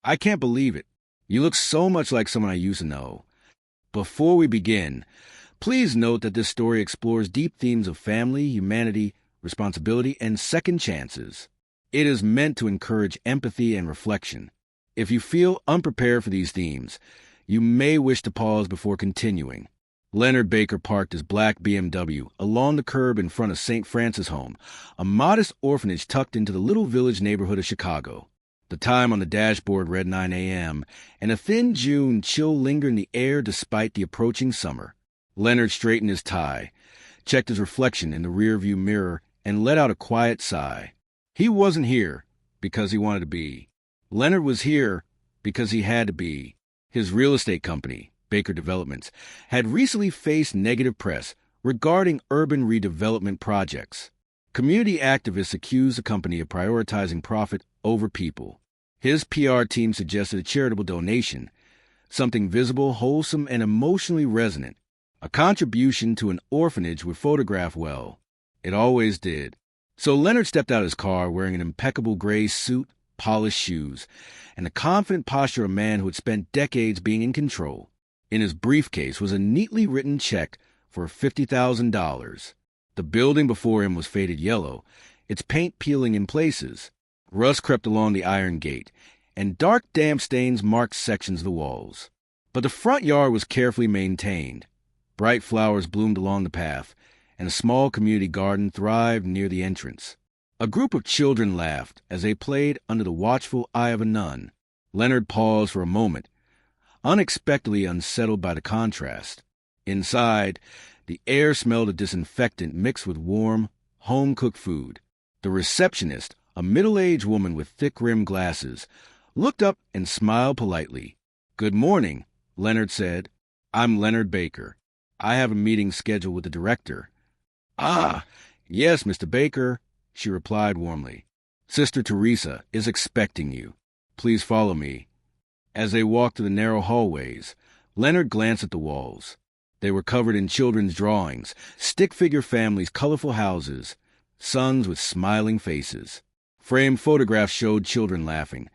I can't believe it. You look so much like someone I used to know. Before we begin, please note that this story explores deep themes of family, humanity, responsibility, and second chances. It is meant to encourage empathy and reflection. If you feel unprepared for these themes, you may wish to pause before continuing. Leonard Baker parked his black BMW along the curb in front of St. Francis Home, a modest orphanage tucked into the little village neighborhood of Chicago. The time on the dashboard read 9 a.m., and a thin June chill lingered in the air despite the approaching summer. Leonard straightened his tie, checked his reflection in the rearview mirror, and let out a quiet sigh. He wasn't here because he wanted to be. Leonard was here because he had to be. His real estate company, Baker Developments, had recently faced negative press regarding urban redevelopment projects. Community activists accused the company of prioritizing profit over people. His PR team suggested a charitable donation, something visible, wholesome, and emotionally resonant. A contribution to an orphanage would photograph well. It always did. So Leonard stepped out of his car wearing an impeccable gray suit, polished shoes, and the confident posture of a man who had spent decades being in control. In his briefcase was a neatly written check for $50,000. The building before him was faded yellow, its paint peeling in places. Rust crept along the iron gate, and dark damp stains marked sections of the walls. But the front yard was carefully maintained. Bright flowers bloomed along the path, and a small community garden thrived near the entrance. A group of children laughed as they played under the watchful eye of a nun. Leonard paused for a moment, unexpectedly unsettled by the contrast. Inside, the air smelled of disinfectant mixed with warm, home-cooked food. The receptionist, a middle-aged woman with thick-rimmed glasses, looked up and smiled politely. "Good morning," Leonard said. "I'm Leonard Baker. I have a meeting scheduled with the director." "Ah, yes, Mr. Baker," she replied warmly. "Sister Teresa is expecting you. Please follow me." As they walked through the narrow hallways, Leonard glanced at the walls. They were covered in children's drawings, stick-figure families, colorful houses, sons with smiling faces. Framed photographs showed children laughing,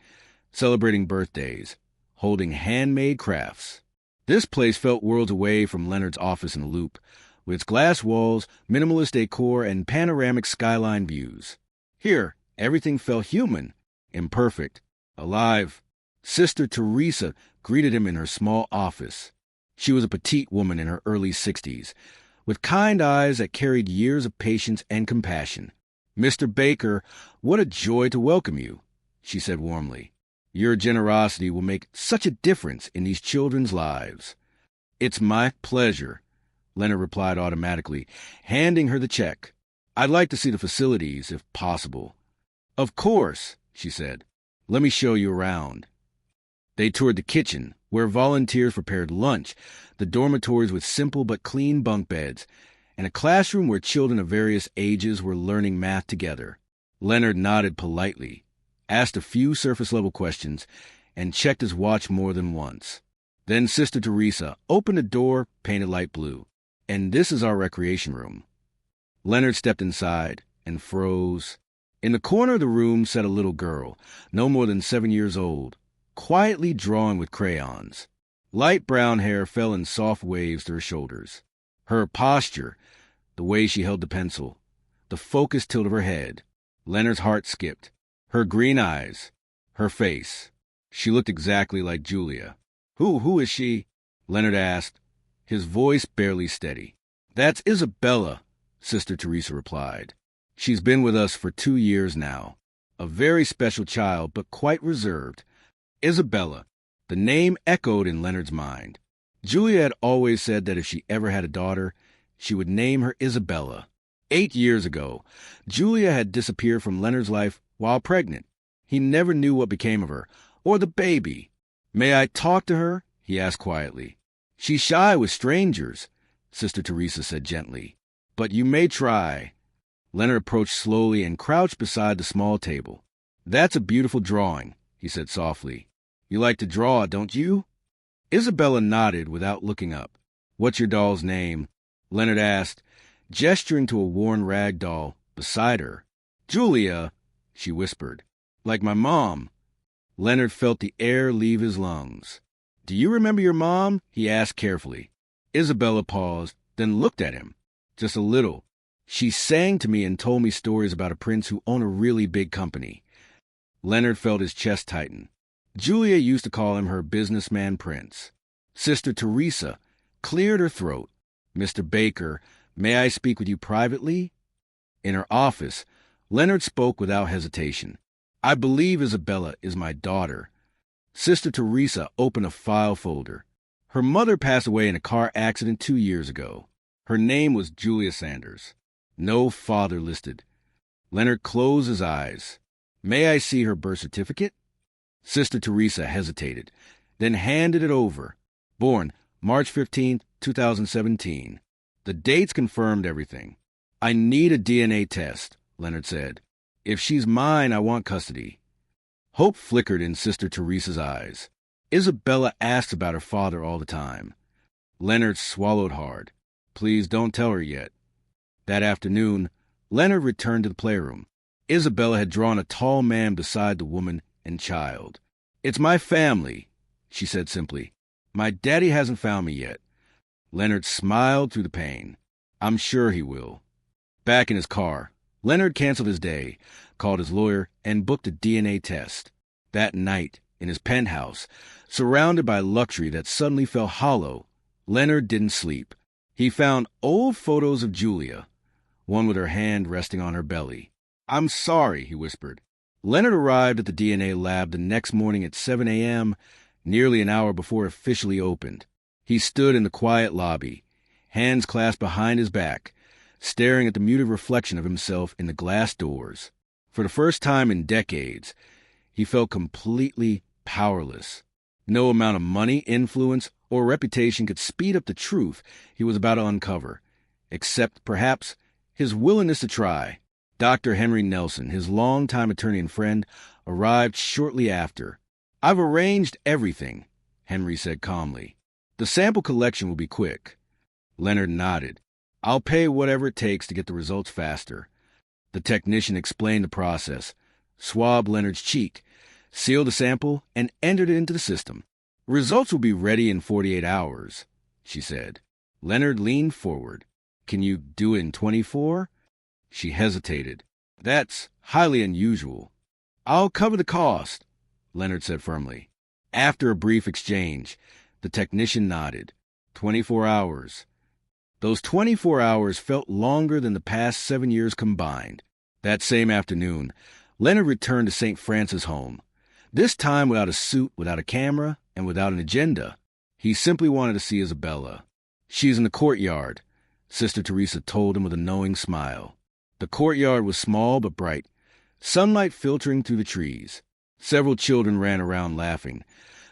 celebrating birthdays, holding handmade crafts. This place felt worlds away from Leonard's office in the Loop, with its glass walls, minimalist decor, and panoramic skyline views. Here, everything felt human, imperfect, alive. Sister Teresa greeted him in her small office. She was a petite woman in her early 60s, with kind eyes that carried years of patience and compassion. "Mr. Baker, what a joy to welcome you," she said warmly. "Your generosity will make such a difference in these children's lives." "It's my pleasure," Leonard replied automatically, handing her the check. "I'd like to see the facilities, if possible." "Of course," she said. "Let me show you around." They toured the kitchen, where volunteers prepared lunch, the dormitories with simple but clean bunk beds, and a classroom where children of various ages were learning math together. Leonard nodded politely, asked a few surface-level questions, and checked his watch more than once. Then Sister Teresa opened a door painted light blue. "And this is our recreation room." Leonard stepped inside and froze. In the corner of the room sat a little girl, no more than 7 years old, quietly drawing with crayons. Light brown hair fell in soft waves to her shoulders. Her posture, the way she held the pencil, the focused tilt of her head. Leonard's heart skipped. Her green eyes, her face. She looked exactly like Julia. Who is she?" Leonard asked, his voice barely steady. "That's Isabella," Sister Teresa replied. "She's been with us for 2 years now. A very special child, but quite reserved." Isabella. The name echoed in Leonard's mind. Julia had always said that if she ever had a daughter, she would name her Isabella. 8 years ago, Julia had disappeared from Leonard's life while pregnant. He never knew what became of her, or the baby. "May I talk to her?" he asked quietly. "She's shy with strangers," Sister Teresa said gently. "But you may try." Leonard approached slowly and crouched beside the small table. "That's a beautiful drawing," he said softly. "You like to draw, don't you?" Isabella nodded without looking up. "What's your doll's name?" Leonard asked, gesturing to a worn rag doll beside her. "Julia," she whispered. "Like my mom." Leonard felt the air leave his lungs. "Do you remember your mom?" he asked carefully. Isabella paused, then looked at him. "Just a little. She sang to me and told me stories about a prince who owned a really big company." Leonard felt his chest tighten. Julia used to call him her businessman prince. Sister Teresa cleared her throat. "Mr. Baker, may I speak with you privately?" In her office, Leonard spoke without hesitation. "I believe Isabella is my daughter." Sister Teresa opened a file folder. "Her mother passed away in a car accident 2 years ago. Her name was Julia Sanders. No father listed." Leonard closed his eyes. "May I see her birth certificate?" Sister Teresa hesitated, then handed it over. "Born March 15, 2017. The dates confirmed everything." "I need a DNA test," Leonard said. "If she's mine, I want custody." Hope flickered in Sister Teresa's eyes. "Isabella asks about her father all the time." Leonard swallowed hard. "Please don't tell her yet." That afternoon, Leonard returned to the playroom. Isabella had drawn a tall man beside the woman and child. "It's my family," she said simply. "My daddy hasn't found me yet." Leonard smiled through the pain. "I'm sure he will." Back in his car, Leonard canceled his day, called his lawyer, and booked a DNA test. That night, in his penthouse, surrounded by luxury that suddenly felt hollow, Leonard didn't sleep. He found old photos of Julia, one with her hand resting on her belly. "I'm sorry," he whispered. Leonard arrived at the DNA lab the next morning at 7 a.m., nearly an hour before it officially opened. He stood in the quiet lobby, hands clasped behind his back, staring at the muted reflection of himself in the glass doors. For the first time in decades, he felt completely powerless. No amount of money, influence, or reputation could speed up the truth he was about to uncover, except, perhaps, his willingness to try. Dr. Henry Nelson, his longtime attorney and friend, arrived shortly after. "I've arranged everything," Henry said calmly. "The sample collection will be quick." Leonard nodded. "I'll pay whatever it takes to get the results faster." The technician explained the process, swabbed Leonard's cheek, sealed the sample, and entered it into the system. "Results will be ready in 48 hours, she said. Leonard leaned forward. "Can you do it in 24? She hesitated. "That's highly unusual." "I'll cover the cost," Leonard said firmly. After a brief exchange, the technician nodded. 24 hours. Those 24 hours felt longer than the past 7 years combined. That same afternoon, Leonard returned to St. Francis' home. This time without a suit, without a camera, and without an agenda. He simply wanted to see Isabella. "She's in the courtyard," Sister Teresa told him with a knowing smile. The courtyard was small but bright, sunlight filtering through the trees. Several children ran around laughing,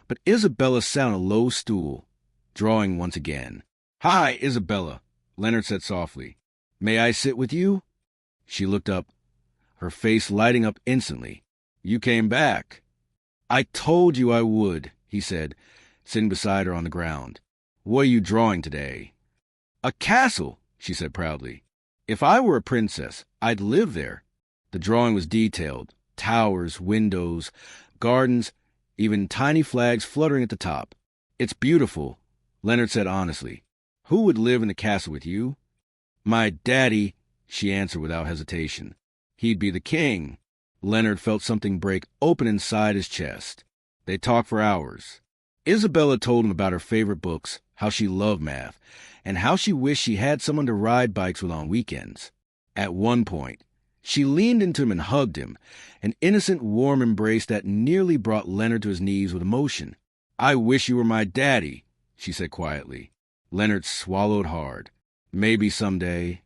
but Isabella sat on a low stool, drawing once again. "Hi, Isabella," Leonard said softly. "May I sit with you?" She looked up, her face lighting up instantly. "You came back." "I told you I would," he said, sitting beside her on the ground. "What are you drawing today?" "A castle," she said proudly. "If I were a princess, I'd live there." The drawing was detailed. Towers, windows, gardens, even tiny flags fluttering at the top. "It's beautiful," Leonard said honestly. "Who would live in the castle with you?" "My daddy," she answered without hesitation. "He'd be the king." Leonard felt something break open inside his chest. They talked for hours. Isabella told him about her favorite books, how she loved math, and how she wished she had someone to ride bikes with on weekends. At one point, she leaned into him and hugged him, an innocent, warm embrace that nearly brought Leonard to his knees with emotion. "I wish you were my daddy," she said quietly. Leonard swallowed hard. "Maybe someday."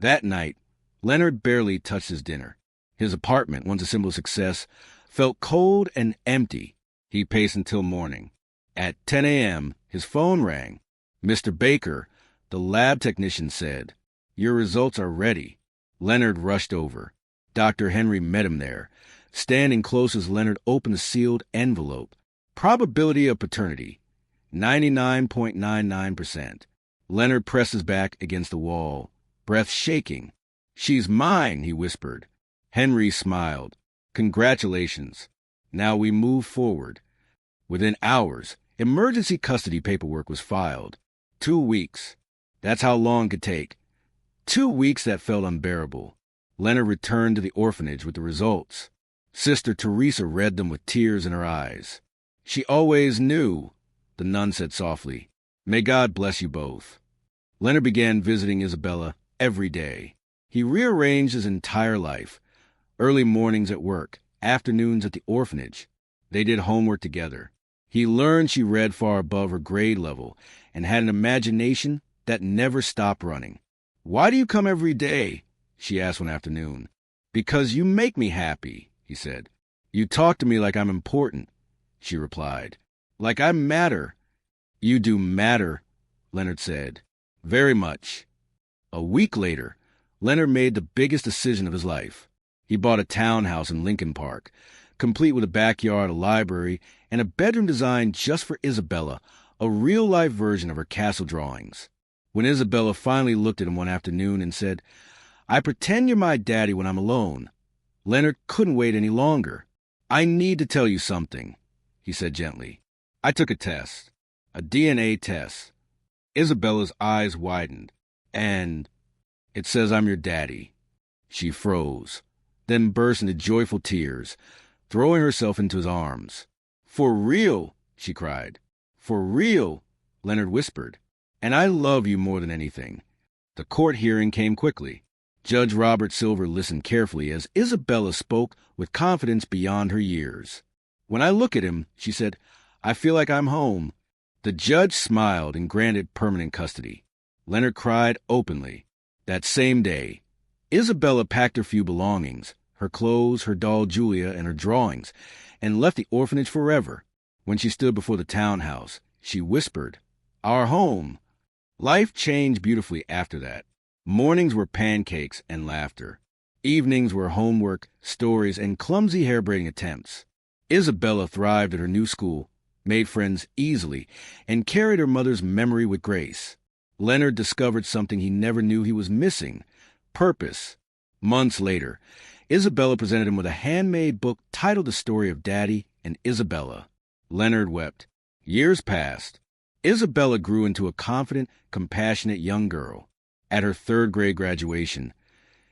That night, Leonard barely touched his dinner. His apartment, once a symbol of success, felt cold and empty. He paced until morning. At 10 a.m., his phone rang. "Mr. Baker," the lab technician said, "your results are ready." Leonard rushed over. Dr. Henry met him there, standing close as Leonard opened the sealed envelope. Probability of paternity, 99.99%. Leonard pressed his back against the wall, breath shaking. "She's mine," he whispered. Henry smiled. "Congratulations." Now we move forward. Within hours, emergency custody paperwork was filed. 2 weeks. That's how long it could take. 2 weeks that felt unbearable. Leonard returned to the orphanage with the results. Sister Teresa read them with tears in her eyes. She always knew, the nun said softly. May God bless you both. Leonard began visiting Isabella every day. He rearranged his entire life. Early mornings at work, afternoons at the orphanage. They did homework together. He learned she read far above her grade level and had an imagination that never stopped running. Why do you come every day? She asked one afternoon. Because you make me happy, he said. You talk to me like I'm important, she replied. Like I matter. You do matter, Leonard said. Very much. A week later, Leonard made the biggest decision of his life. He bought a townhouse in Lincoln Park, complete with a backyard, a library, and a bedroom designed just for Isabella, a real-life version of her castle drawings. When Isabella finally looked at him one afternoon and said, I pretend you're my daddy when I'm alone, Leonard couldn't wait any longer. I need to tell you something, he said gently. I took a test, a DNA test. Isabella's eyes widened. And it says I'm your daddy. She froze, then burst into joyful tears, throwing herself into his arms. For real, she cried. For real, Leonard whispered. And I love you more than anything. The court hearing came quickly. Judge Robert Silver listened carefully as Isabella spoke with confidence beyond her years. When I look at him, she said, I feel like I'm home. The judge smiled and granted permanent custody. Leonard cried openly. That same day, Isabella packed her few belongings, her clothes, her doll Julia, and her drawings, and left the orphanage forever. When she stood before the townhouse, she whispered, Our home. Life changed beautifully after that. Mornings were pancakes and laughter. Evenings were homework, stories, and clumsy hair-braiding attempts. Isabella thrived at her new school, made friends easily, and carried her mother's memory with grace. Leonard discovered something he never knew he was missing: purpose. Months later, Isabella presented him with a handmade book titled The Story of Daddy and Isabella. Leonard wept. Years passed. Isabella grew into a confident, compassionate young girl. At her third-grade graduation,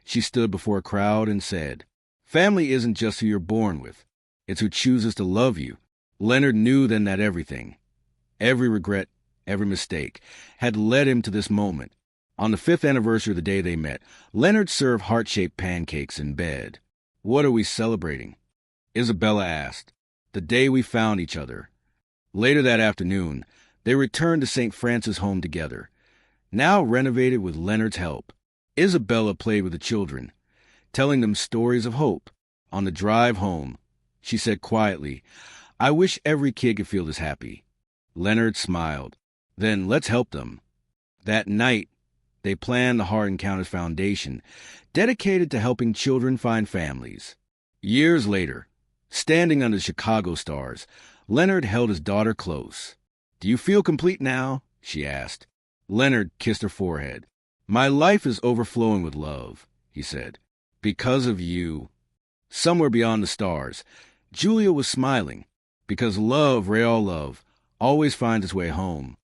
she stood before a crowd and said, Family isn't just who you're born with. It's who chooses to love you. Leonard knew then that everything, every regret, every mistake, had led him to this moment. On the 5th anniversary of the day they met, Leonard served heart-shaped pancakes in bed. What are we celebrating? Isabella asked. The day we found each other. Later that afternoon, they returned to St. Francis' home together, now renovated with Leonard's help. Isabella played with the children, telling them stories of hope. On the drive home, she said quietly, I wish every kid could feel this happy. Leonard smiled. Then let's help them. That night, they planned the Heart Encounters Foundation, dedicated to helping children find families. Years later, standing under the Chicago stars, Leonard held his daughter close. Do you feel complete now? She asked. Leonard kissed her forehead. My life is overflowing with love, he said. Because of you. Somewhere beyond the stars, Julia was smiling. Because love, real love, always finds its way home.